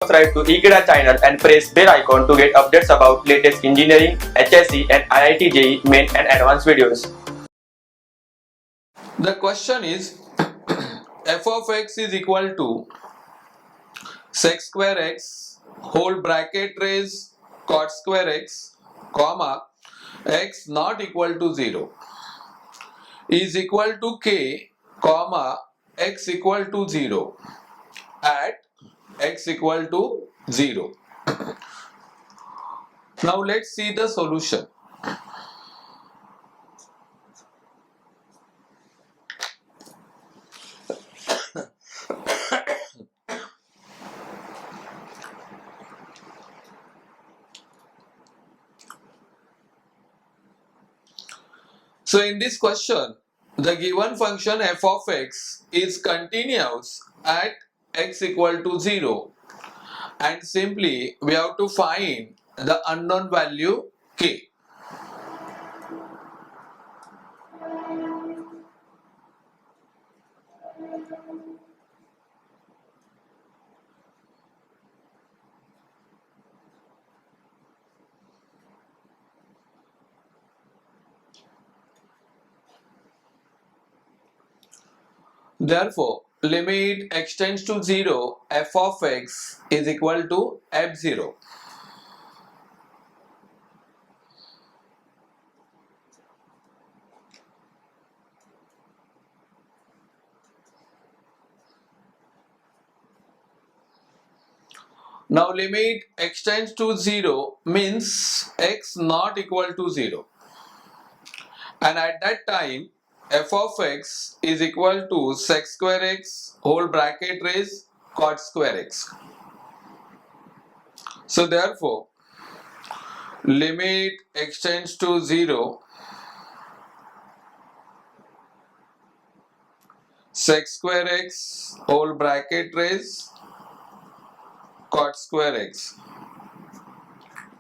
Subscribe to Ekeeda channel and press bell icon to get updates about latest engineering, HSC and IIT JEE main and advanced videos. The question is f of x is equal to sec square x whole bracket raise cot square x comma x not equal to 0 is equal to k comma x equal to 0 at x equal to 0. Now let's see the solution. So in this question, the given function f of x is continuous at x equal to 0 and simply we have to find the unknown value k. Therefore, limit x tends to 0 f of x is equal to f0. Now limit x tends to 0 means x not equal to 0 and at that time f of x is equal to sec square x whole bracket raise cot square x. So therefore limit x tends to 0 sec square x whole bracket raise cot square x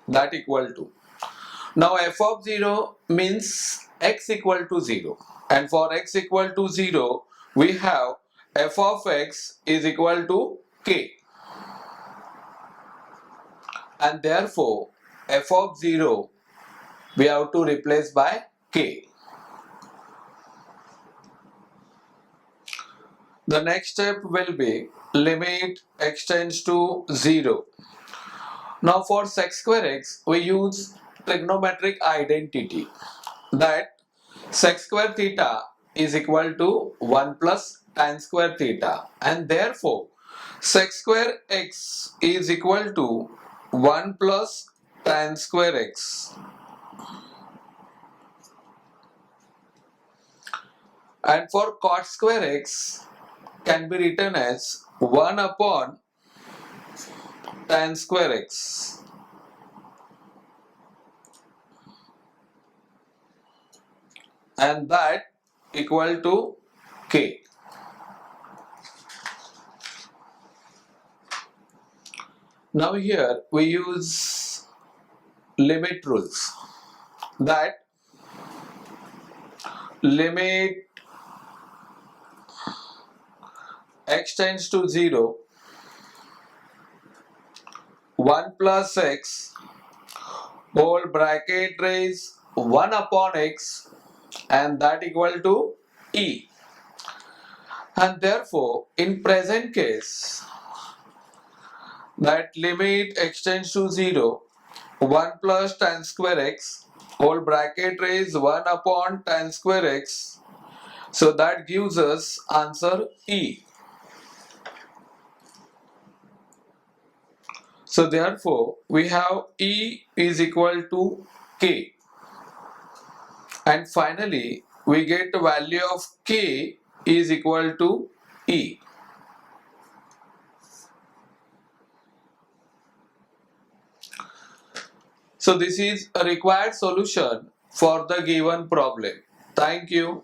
that equal to. Now f of 0 means x equal to 0 and for x equal to 0 we have f of x is equal to k and therefore f of 0 we have to replace by k. The next step will be limit x tends to 0. Now for sec square x we use trigonometric identity that sec square theta is equal to 1 plus tan square theta and therefore sec square x is equal to 1 plus tan square x and for cot square x can be written as 1 upon tan square x and that equal to k. Now here we use limit rules that limit x tends to 0 1 plus x whole bracket raise 1 upon x and that equal to e and therefore in present case that limit x tends to 0 1 plus tan square x whole bracket raise 1 upon tan square x, so that gives us answer e. So therefore we have e is equal to k and finally we get the value of k is equal to e. So this is a required solution for the given problem. Thank you.